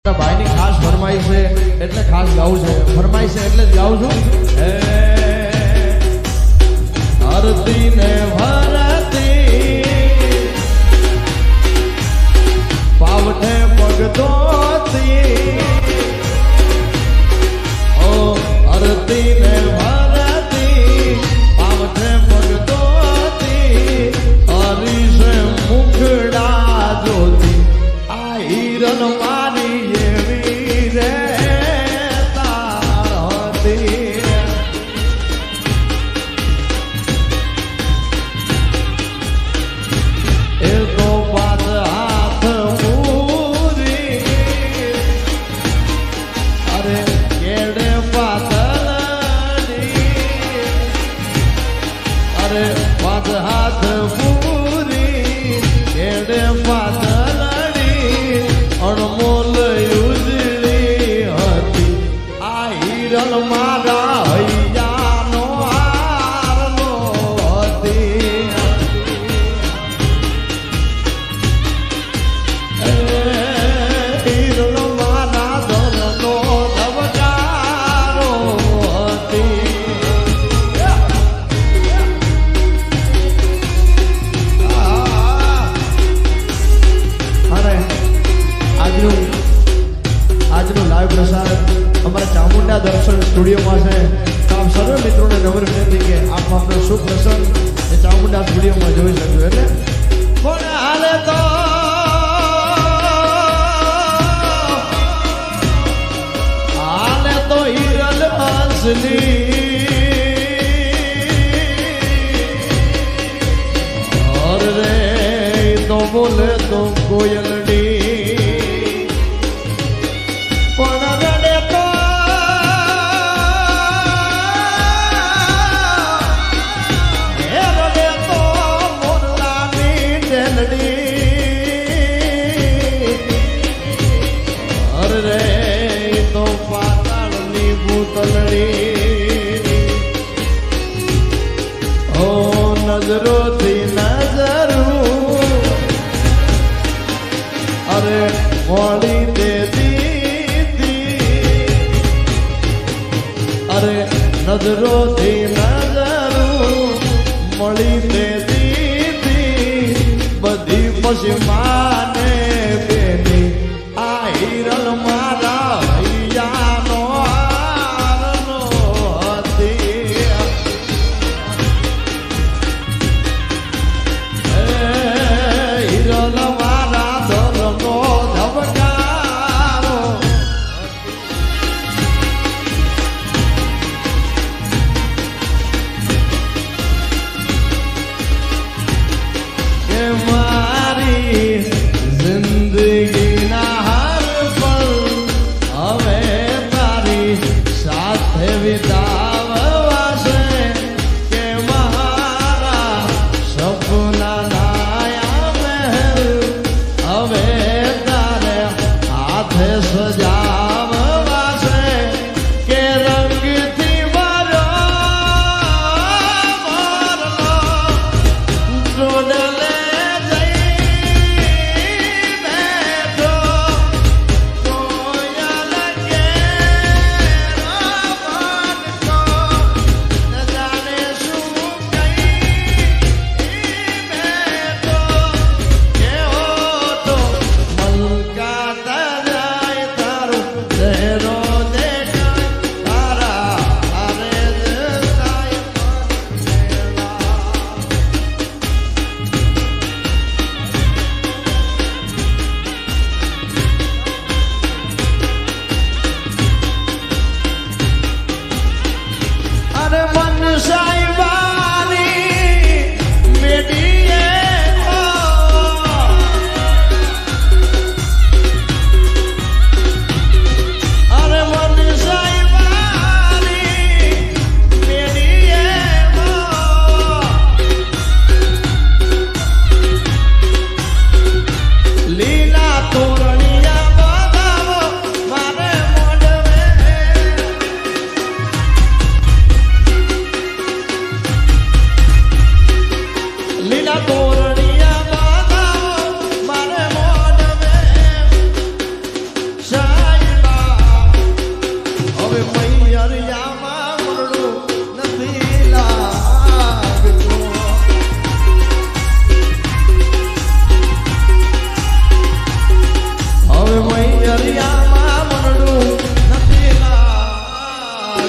ભાઈની ખાસ ફરમાઈશ છે એટલે ખાસ ગાવું છે. ફરમાઈશ છે એટલે જ ગાઉં છું. હરતી ને ભરતી પાવઠે પગ ધોતી ઓ હરતી ને ભરતી પાવઠે પગ ધોતી હરીશ મુખડા જોતી આ હિરન મારી એવી રે તારતી એ તો પાદ હાથ મૂરી અરે કેડે પાતળની અરે પાદ હાથ મૂરી કેડે પાતળની અણમોલ ઉજળી હતી આ હિરલ મારા હૈયાનો હારનો હતી. હિરલ મારા ધનનો ધબકારો હતી. આજનું લાઈવ પ્રસાર અમારા ચામુંડા દર્શન સ્ટુડિયોમાં છે. તો આપ સર્વ મિત્રોને નમ્ર વિનંતી કે આપ આપણો શુભ પ્રસંગ એ ચામુંડા સ્ટુડિયોમાં જોઈ શકજો. એટલે પણ હાલે તો હિરલ હંસની અરે રે તો બોલે તો કોયલડી નજરોથી નજરું અરે મોડી દે દીધી અરે નજરોથી નજરું મળી દે દીધી બધી પછી માને બેની આ હિરલ મારા હૈયાનો હારનો હતી. હિરલ મારા ધનનો ધબકારો કે મારી જિંદગીના હર પલ હવે તારી સાથે વિતાવવા છે કે મારા સપના હવે તારે હાથે સજાવવા છે કે રંગથી મારો જોડલે જઈ બેઠો કોયલ કેરો ન જાણે શું કઈ બેઠો કેવો તો મલકાતા જાય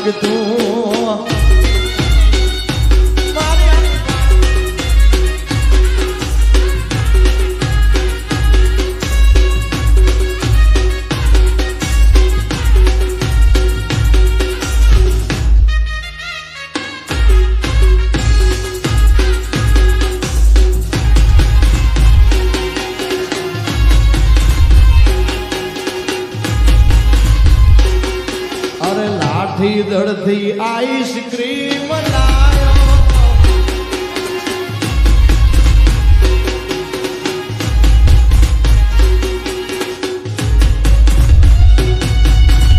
લાગતું દળથી આઈસ્ક્રીમ લાયો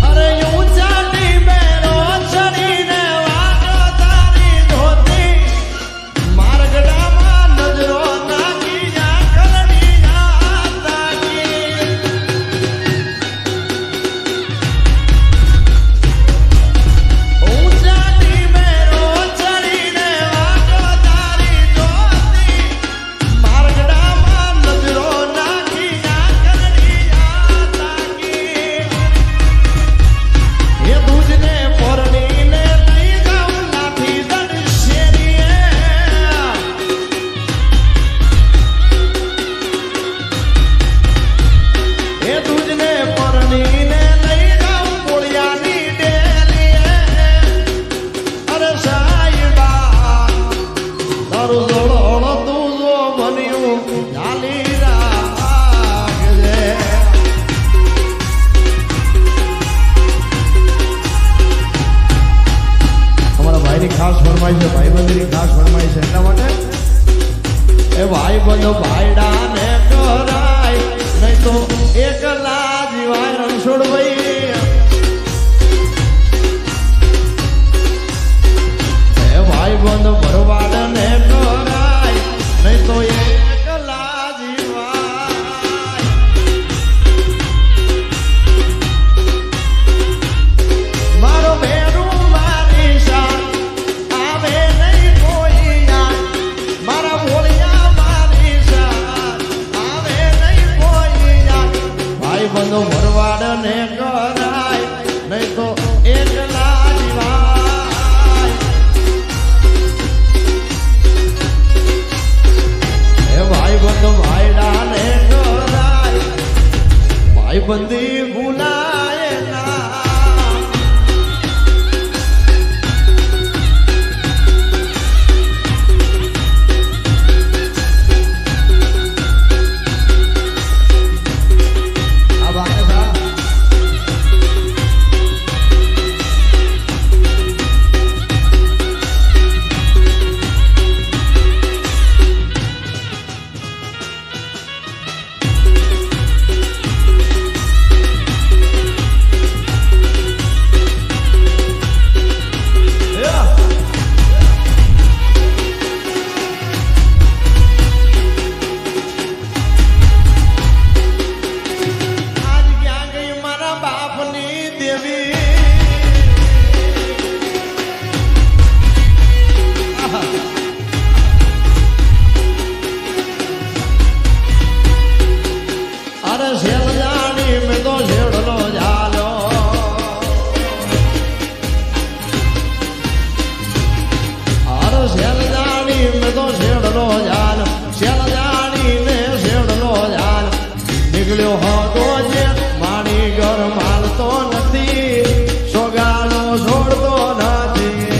અરે ઊંચા ટીબેરો ચડીને વાટો તારી ધોતી માર્ગડામાં નજરો નાખી જા કલડી તાકી ખાસ ફરમાઈ છે ભાઈબંધની ખાસ ફરમાઈ છે એટલા માટે એ ભાઈબંધો ભાઈડા ને કરાય નહીં તો એકલા જીવાય રણછોડ ભાઈ એ ભાઈબંધો ભરવાડ ને કરાય નહીં તો એકલા જીવાય મારો બેરું મારી શાન બંધો ભરવાડ ને કરાય નહીં તો એકલા જીવાય એ ભાઈ બંધો ભાઈડા ને કરાય ભાઈબંધી ભૂલાય ના નીકળ્યો હતો જે માણી ઘર માલતો નથી સોગાનો છોડતો નથી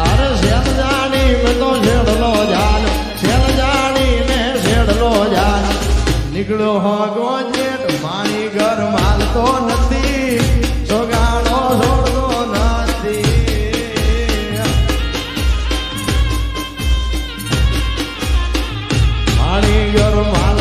અરે શેલ જાણી મેં તો છેડલો જાન શેલ જાણીને છેડલો જાન નીકળ્યો હતો જે માણી ઘર માલતો નથી સોગાનો છોડતો નથી ઘર માલ